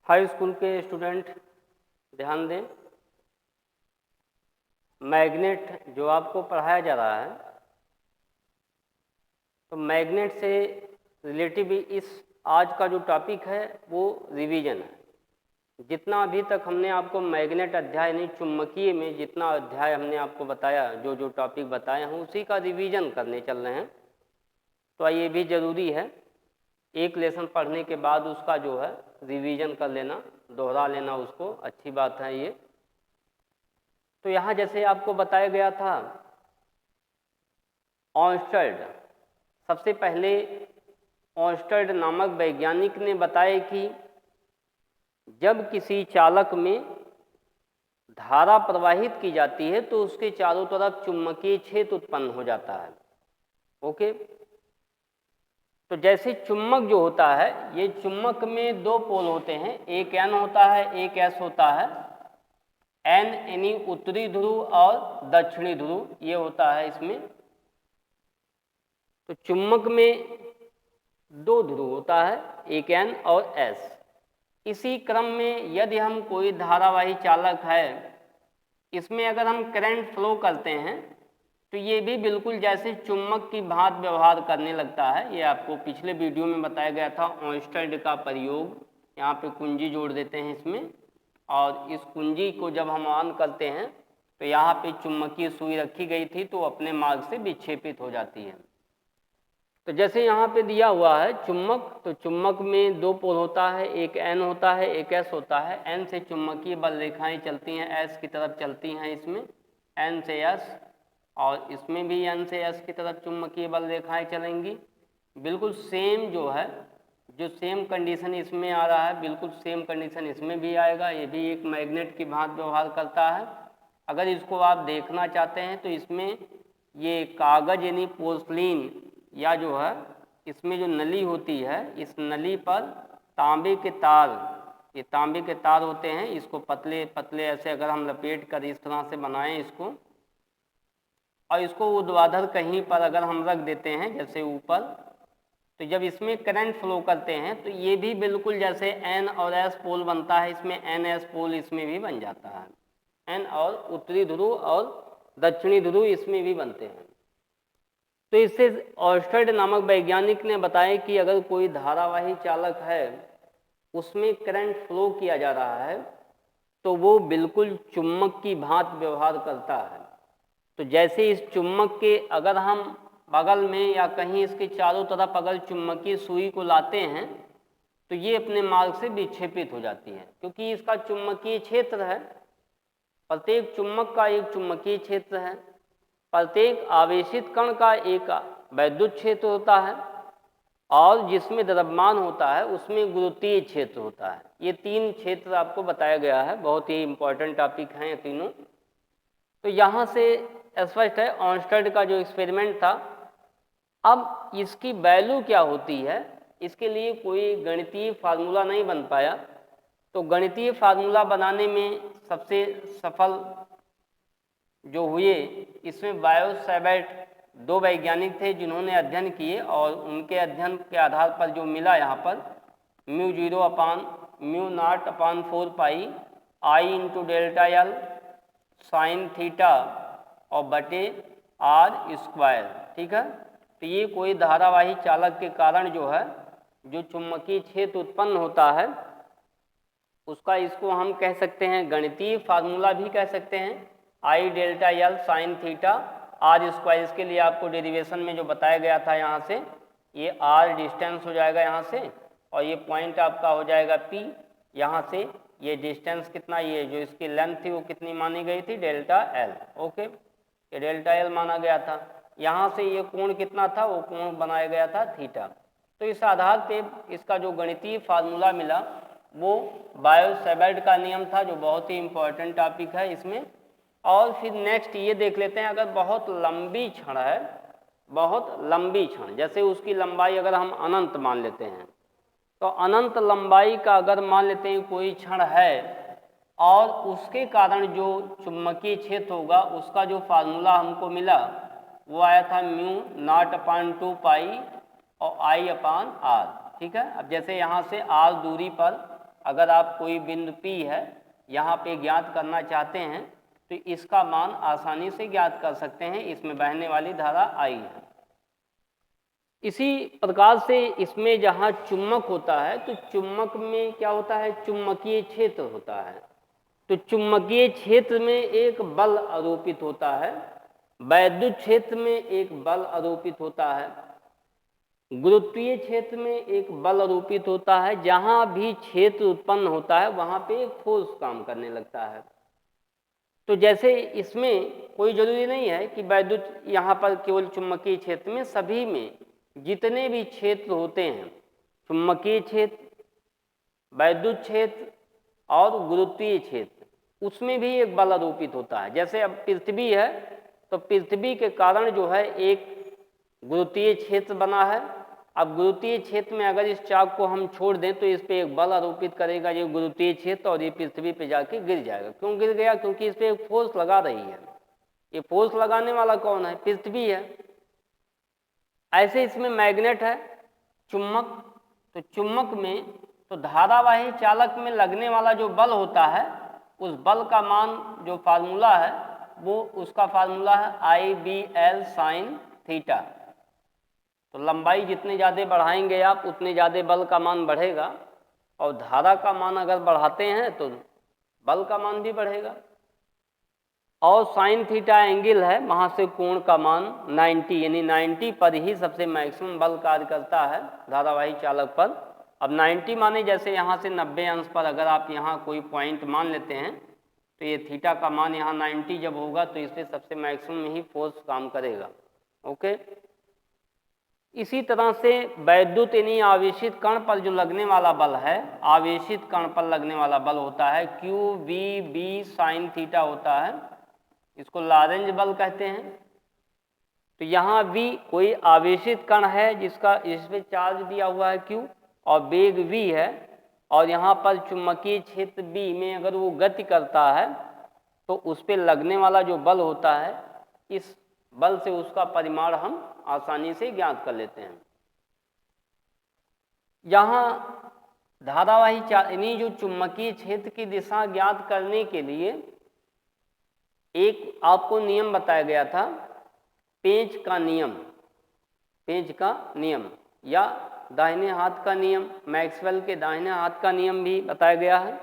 High school के student ध्यान दें। मैग्नेट जो आपको पढ़ाया जा रहा है, तो मैग्नेट से रिलेटिव इस आज का जो टॉपिक है वो रिवीजन है। जितना अभी तक हमने आपको मैग्नेट अध्याय यानी चुंबकीय में जितना अध्याय हमने आपको बताया, जो जो टॉपिक बताए हैं उसी का रिवीजन करने चल रहे हैं। तो ये भी ज़रूरी है, एक लेसन पढ़ने के बाद उसका जो है रिवीजन कर लेना, दोहरा लेना उसको, अच्छी बात है ये। तो यहाँ जैसे आपको बताया गया था ऑर्स्टेड, सबसे पहले ऑर्स्टेड नामक वैज्ञानिक ने बताया कि जब किसी चालक में धारा प्रवाहित की जाती है तो उसके चारों तरफ चुंबकीय क्षेत्र उत्पन्न हो जाता है। ओके, तो जैसे चुम्बक जो होता है, ये चुम्बक में दो पोल होते हैं, एक एन होता है एक एस होता है। एन यानी उत्तरी ध्रुव और दक्षिणी ध्रुव, ये होता है इसमें। तो चुम्बक में दो ध्रुव होता है, एक एन और एस। इसी क्रम में यदि हम कोई धारावाही चालक है, इसमें अगर हम करंट फ्लो करते हैं तो ये भी बिल्कुल जैसे चुम्बक की भांति व्यवहार करने लगता है। ये आपको पिछले वीडियो में बताया गया था ऑर्स्टेड का प्रयोग। यहाँ पे कुंजी जोड़ देते हैं इसमें, और इस कुंजी को जब हम ऑन करते हैं तो यहाँ पे चुम्बकीय सुई रखी गई थी, तो अपने मार्ग से विक्षेपित हो जाती है। तो जैसे यहाँ पे दिया हुआ है चुम्बक, तो चुम्बक में दो पोल होता है, एक एन होता है एक एस होता है। एन से चुम्बकीय बल रेखाएं चलती हैं, एस की तरफ चलती हैं इसमें, एन से एस, और इसमें भी एन से एस की तरफ चुम्बकीय बल रेखाएं चलेंगी। बिल्कुल सेम जो है, जो सेम कंडीशन इसमें आ रहा है, बिल्कुल सेम कंडीशन इसमें भी आएगा। ये भी एक मैग्नेट की भांति व्यवहार करता है। अगर इसको आप देखना चाहते हैं तो इसमें ये कागज यानी पोर्सलिन या जो है इसमें जो नली होती है, इस नली पर तांबे के तार, ये तांबे के तार होते हैं, इसको पतले पतले ऐसे अगर हम लपेट कर इस तरह से बनाएं इसको, और इसको ऊर्ध्वाधर कहीं पर अगर हम रख देते हैं जैसे ऊपर, तो जब इसमें करंट फ्लो करते हैं तो ये भी बिल्कुल जैसे एन और एस पोल बनता है, इसमें एन एस पोल इसमें भी बन जाता है। एन और उत्तरी ध्रुव और दक्षिणी ध्रुव इसमें भी बनते हैं। तो इससे ऑर्स्टेड नामक वैज्ञानिक ने बताया कि अगर कोई धारावाही चालक है उसमें करंट फ्लो किया जा रहा है तो वो बिल्कुल चुम्बक की भांति व्यवहार करता है। तो जैसे इस चुम्बक के अगर हम बगल में या कहीं इसके चारों तरफ अगर चुम्बकीय सुई को लाते हैं तो ये अपने मार्ग से विक्षेपित हो जाती है, क्योंकि इसका चुम्बकीय क्षेत्र है। प्रत्येक चुम्बक का एक चुम्बकीय क्षेत्र है, प्रत्येक आवेशित कण का एक वैद्युत क्षेत्र होता है, और जिसमें द्रव्यमान होता है उसमें गुरुत्वीय क्षेत्र होता है। ये तीन क्षेत्र आपको बताया गया है, बहुत ही इंपॉर्टेंट टॉपिक हैं ये तीनों। तो यहाँ से स्पष्ट है ऑर्स्टेड का जो एक्सपेरिमेंट था। अब इसकी वैल्यू क्या होती है, इसके लिए कोई गणितीय फार्मूला नहीं बन पाया। तो गणितीय फार्मूला बनाने में सबसे सफल जो हुए इसमें बायो-सैवर्ट दो वैज्ञानिक थे जिन्होंने अध्ययन किए, और उनके अध्ययन के आधार पर जो मिला यहाँ पर μ0/μ0/4 pi I into delta L sine theta और बटे आर स्क्वायर। ठीक है, तो ये कोई धारावाही चालक के कारण जो है जो चुम्बकीय क्षेत्र उत्पन्न होता है उसका, इसको हम कह सकते हैं गणितीय फार्मूला भी कह सकते हैं, I delta L sine theta R square. इसके लिए आपको डेरिवेशन में जो बताया गया था, यहाँ से ये आर डिस्टेंस हो जाएगा यहाँ से, और ये पॉइंट आपका हो जाएगा पी। यहाँ से ये डिस्टेंस कितना, ये जो इसकी लेंथ थी वो कितनी मानी गई थी, डेल्टा एल। ओके, ये डेल्टा एल माना गया था। यहाँ से ये कोण कितना था, वो कोण बनाया गया था थीटा। तो इस आधार पे इसका जो गणितीय फार्मूला मिला वो बायो-सैवर्ट का नियम था, जो बहुत ही इंपॉर्टेंट टॉपिक है इसमें। और फिर नेक्स्ट ये देख लेते हैं, अगर बहुत लंबी क्षण है, बहुत लंबी क्षण, जैसे उसकी लंबाई अगर हम अनंत मान लेते हैं, तो अनंत लंबाई का अगर मान लेते हैं कोई क्षण है, और उसके कारण जो चुम्बकीय क्षेत्र होगा उसका जो फार्मूला हमको मिला वो आया था μ0/2 पाई और I/r। ठीक है, अब जैसे यहाँ से r दूरी पर अगर आप कोई बिंदु P है यहाँ पे ज्ञात करना चाहते हैं तो इसका मान आसानी से ज्ञात कर सकते हैं, इसमें बहने वाली धारा I है। इसी प्रकार से इसमें जहाँ चुम्बक होता है तो चुम्बक में क्या होता है, चुम्बकीय क्षेत्र होता है। तो चुम्बकीय क्षेत्र में एक बल आरोपित होता है, वैद्युत क्षेत्र में एक बल आरोपित होता है, गुरुत्वीय क्षेत्र में एक बल आरोपित होता है। जहाँ भी क्षेत्र उत्पन्न होता है वहाँ पे एक फोर्स काम करने लगता है। तो जैसे इसमें कोई जरूरी नहीं है कि वैद्युत यहाँ पर केवल चुम्बकीय क्षेत्र में, सभी में जितने भी क्षेत्र होते हैं, चुम्बकीय क्षेत्र, वैद्युत क्षेत्र और गुरुत्वीय क्षेत्र, उसमें भी एक बल आरोपित होता है। जैसे अब पृथ्वी है तो पृथ्वी के कारण जो है एक गुरुत्वीय क्षेत्र बना है। अब गुरुत्वीय क्षेत्र में अगर इस चाक को हम छोड़ दें तो इस पे एक बल आरोपित करेगा ये गुरुत्वीय क्षेत्र, और ये पृथ्वी पे जाके गिर जाएगा। क्यों गिर गया? क्योंकि इस पे एक फोर्स लगा रही है। ये फोर्स लगाने वाला कौन है? पृथ्वी है। ऐसे इसमें मैग्नेट है, चुम्बक। तो चुम्बक में तो धारावाही चालक में लगने वाला जो बल होता है, उस बल का मान जो फार्मूला है वो उसका फार्मूला है IBL sin थीटा। तो लंबाई जितने ज़्यादा बढ़ाएंगे आप उतने ज़्यादा बल का मान बढ़ेगा, और धारा का मान अगर बढ़ाते हैं तो बल का मान भी बढ़ेगा। और साइन थीटा एंगल है, वहाँ से कोण का मान 90, यानी 90 पर ही सबसे मैक्सिमम बल कार्य करता है धारावाही चालक पर। अब 90 माने जैसे यहाँ से 90 अंश पर अगर आप यहाँ कोई पॉइंट मान लेते हैं तो ये थीटा का मान यहाँ 90 जब होगा तो इस पर सबसे मैक्सिमम ही फोर्स काम करेगा। ओके। इसी तरह से वैद्युत यानी आवेशित कण पर जो लगने वाला बल है, आवेशित कण पर लगने वाला बल होता है QVB साइन थीटा होता है। इसको लॉरेंज बल कहते हैं। तो यहाँ V कोई आवेशित कण है जिसका इस पे चार्ज दिया हुआ है Q और वेग V है, और यहाँ पर चुंबकीय क्षेत्र B में अगर वो गति करता है तो उस पे लगने वाला जो बल होता है, इस बल से उसका परिमाण हम आसानी से ज्ञात कर लेते हैं। यहाँ धारावाही यानी जो चुंबकीय क्षेत्र की दिशा ज्ञात करने के लिए एक आपको नियम बताया गया था, पेंच का नियम। पेंच का नियम या दाहिने हाथ का नियम, मैक्सवेल के दाहिने हाथ का नियम भी बताया गया है।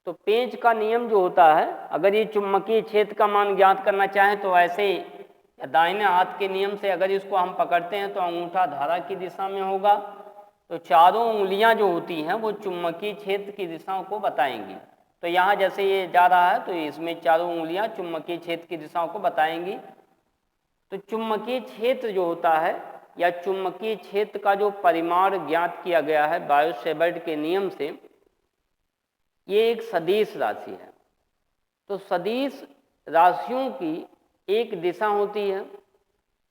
तो पेंच का नियम जो होता है, अगर ये चुंबकीय क्षेत्र का मान ज्ञात करना चाहें तो ऐसे दाहिने हाथ के नियम से अगर इसको हम पकड़ते हैं तो अंगूठा धारा की दिशा में होगा, तो चारों उंगलियां जो होती हैं वो चुंबकीय क्षेत्र की दिशाओं को बताएंगी। तो यहाँ जैसे ये जा रहा है तो इसमें चारों उंगलियां चुंबकीय क्षेत्र की दिशाओं को बताएंगी। तो चुंबकीय क्षेत्र जो होता है या चुंबकीय क्षेत्र का जो परिमाण ज्ञात किया गया है बायो-सेवर्ट के नियम से, ये एक सदिश राशि है। तो सदिश राशियों की एक दिशा होती है।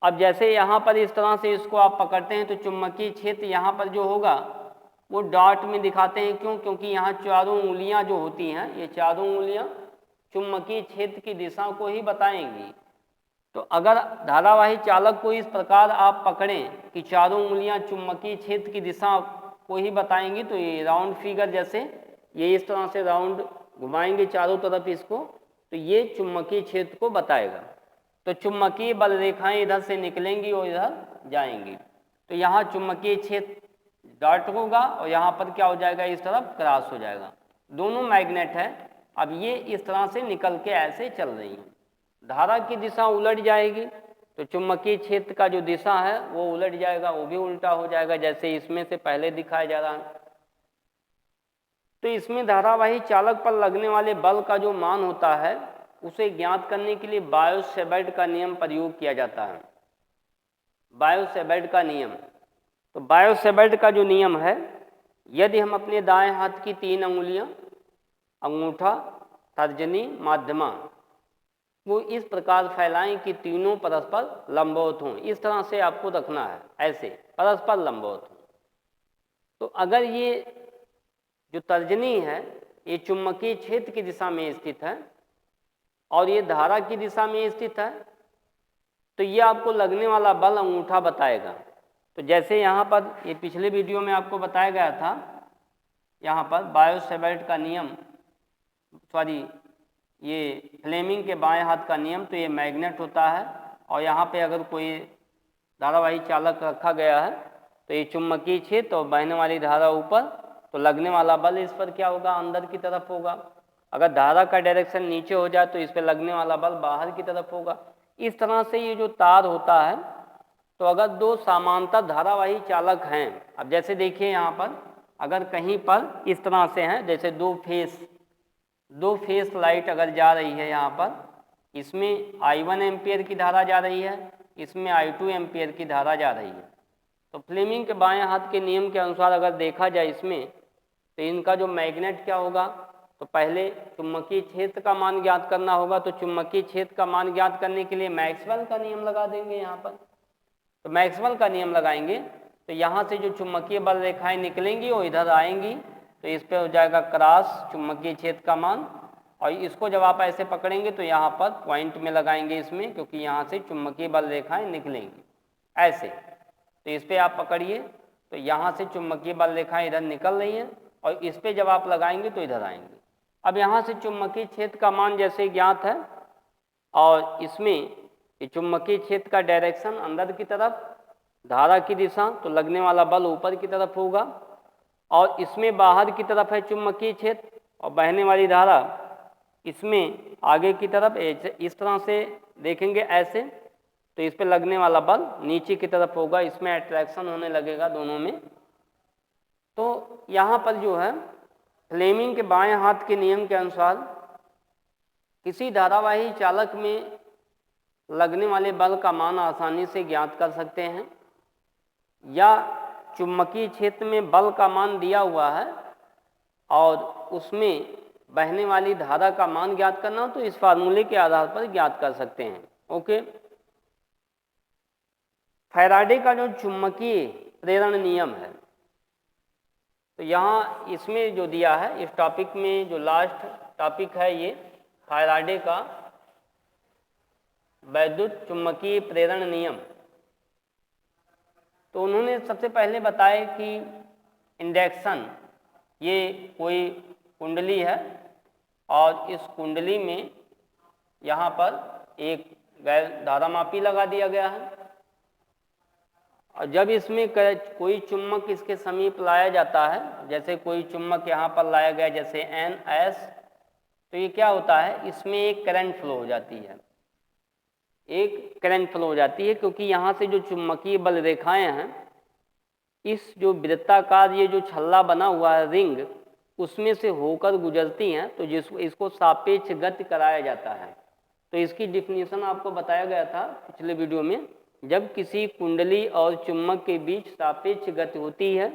अब जैसे यहाँ पर इस तरह से इसको आप पकड़ते हैं तो चुंबकीय क्षेत्र यहाँ पर जो होगा वो डॉट में दिखाते हैं। क्यों? क्योंकि यहाँ चारों उंगलियाँ जो होती हैं, ये चारों उंगलियाँ चुंबकीय क्षेत्र की दिशा को ही बताएंगी। तो अगर धारावाही चालक को इस प्रकार आप पकड़ें कि चारों उंगलियाँ चुंबकीय क्षेत्र की दिशा को ही बताएंगी, तो ये राउंड फिगर जैसे ये इस तरह से राउंड घुमाएंगे चारों तरफ इसको, तो ये चुंबकीय क्षेत्र को बताएगा। तो चुंबकीय बल रेखाएं इधर से निकलेंगी और इधर जाएंगी। तो यहाँ चुंबकीय क्षेत्र डॉट होगा और यहाँ पर क्या हो जाएगा, इस तरफ क्रॉस हो जाएगा। दोनों मैग्नेट है। अब ये इस तरह से निकल के ऐसे चल रही हैं। धारा की दिशा उलट जाएगी तो चुंबकीय क्षेत्र का जो दिशा है वो उलट जाएगा, वो भी उल्टा हो जाएगा, जैसे इसमें से पहले दिखाया जा रहा है। तो इसमें धारावाही चालक पर लगने वाले बल का जो मान होता है उसे ज्ञात करने के लिए बायो-सेवर्ट का नियम प्रयोग किया जाता है। बायो-सेवर्ट का नियम, तो बायो-सेवर्ट का जो नियम है, यदि हम अपने दाएं हाथ की 3 अंगुलियां, अंगूठा, तर्जनी, माध्यमा, वो इस प्रकार फैलाएं कि तीनों परस्पर लंबवत हों। इस तरह से आपको रखना है, ऐसे परस्पर लंबवत हों। तो अगर ये जो तर्जनी है ये चुंबकीय क्षेत्र की दिशा में स्थित है और ये धारा की दिशा में स्थित है, तो ये आपको लगने वाला बल अंगूठा बताएगा। तो जैसे यहाँ पर ये पिछले वीडियो में आपको बताया गया था यहाँ पर बायो-सेवर्ट का नियम, सॉरी ये फ्लेमिंग के बाएं हाथ का नियम, तो ये मैग्नेट होता है और यहाँ पे अगर कोई धारावाही चालक रखा गया है तो ये चुंबकीय क्षेत्र और बहने वाली धारा ऊपर, तो लगने वाला बल इस पर क्या होगा, अंदर की तरफ होगा। अगर धारा का डायरेक्शन नीचे हो जाए तो इस पर लगने वाला बल बाहर की तरफ होगा। इस तरह से ये जो तार होता है, तो अगर दो समांतर धारावाही चालक हैं, अब जैसे देखिए यहाँ पर अगर कहीं पर इस तरह से हैं, जैसे दो फेस लाइट अगर जा रही है यहाँ पर, इसमें I1 एम्पियर की धारा जा रही है, इसमें I2 एम्पियर की धारा जा रही है, तो फ्लेमिंग के बाएं हाथ के नियम के अनुसार अगर देखा जाए इसमें, तो इनका जो मैग्नेट क्या होगा, तो पहले चुंबकीय क्षेत्र का मान ज्ञात करना होगा। तो चुंबकीय क्षेत्र का मान ज्ञात करने के लिए मैक्सवेल का नियम लगा देंगे यहाँ पर। तो मैक्सवेल का नियम लगाएंगे तो यहाँ से जो चुंबकीय बल रेखाएं निकलेंगी वो इधर आएंगी, तो इस पे हो जाएगा क्रॉस चुंबकीय क्षेत्र का मान, और इसको जब आप ऐसे पकड़ेंगे तो यहाँ पर पॉइंट में लगाएंगे इसमें, क्योंकि यहाँ से चुंबकीय बल रेखाएं निकलेंगी ऐसे। तो इस पर आप पकड़िए, तो यहाँ से चुंबकीय बल रेखाएं इधर निकल रही हैं और इस पर जब आप लगाएंगे तो इधर आएंगे। अब यहाँ से चुंबकीय क्षेत्र का मान जैसे ज्ञात है और इसमें ये चुंबकीय क्षेत्र का डायरेक्शन अंदर की तरफ, धारा की दिशा, तो लगने वाला बल ऊपर की तरफ होगा, और इसमें बाहर की तरफ है चुंबकीय क्षेत्र और बहने वाली धारा इसमें आगे की तरफ। इस तरह से देखेंगे ऐसे, तो इस पे लगने वाला बल नीचे की तरफ होगा, इसमें अट्रैक्शन होने लगेगा दोनों में। तो यहाँ पर जो है फ्लेमिंग के बाएं हाथ के नियम के अनुसार किसी धारावाही चालक में लगने वाले बल का मान आसानी से ज्ञात कर सकते हैं, या चुंबकीय क्षेत्र में बल का मान दिया हुआ है और उसमें बहने वाली धारा का मान ज्ञात करना हो तो इस फार्मूले के आधार पर ज्ञात कर सकते हैं। ओके, फैराडे का जो चुंबकीय प्रेरण नियम है, तो यहाँ इसमें जो दिया है, इस टॉपिक में जो लास्ट टॉपिक है ये फैराडे का वैद्युत चुंबकीय प्रेरण नियम। तो उन्होंने सबसे पहले बताया कि इंडक्शन, ये कोई कुंडली है और इस कुंडली में यहाँ पर एक गैर धारामापी लगा दिया गया है, और जब इसमें कोई चुम्बक इसके समीप लाया जाता है, जैसे कोई चुम्बक यहाँ पर लाया गया जैसे NS, तो ये क्या होता है, इसमें एक करंट फ्लो हो जाती है, एक करंट फ्लो हो जाती है, क्योंकि यहाँ से जो चुंबकीय बल रेखाएं हैं, इस जो वृत्ताकार ये जो छल्ला बना हुआ है रिंग, उसमें से होकर गुजरती हैं, तो इसको सापेक्ष गति कराया जाता है। तो इसकी डिफिनीशन आपको बताया गया था पिछले वीडियो में। जब किसी कुंडली और चुंबक के बीच सापेक्ष गति होती है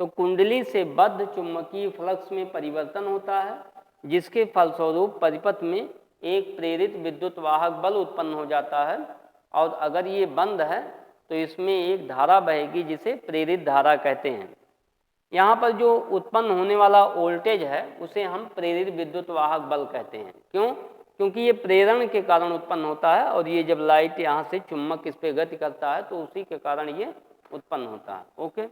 तो कुंडली से बद्ध चुंबकीय फ्लक्स में परिवर्तन होता है, जिसके फलस्वरूप परिपथ में एक प्रेरित विद्युत वाहक बल उत्पन्न हो जाता है, और अगर ये बंद है तो इसमें एक धारा बहेगी जिसे प्रेरित धारा कहते हैं। यहाँ पर जो उत्पन्न होने वाला वोल्टेज है उसे हम प्रेरित विद्युत वाहक बल कहते हैं। क्यों? क्योंकि ये प्रेरण के कारण उत्पन्न होता है, और ये जब लाइट यहाँ से चुंबक इस पर गति करता है तो उसी के कारण ये उत्पन्न होता है। ओके।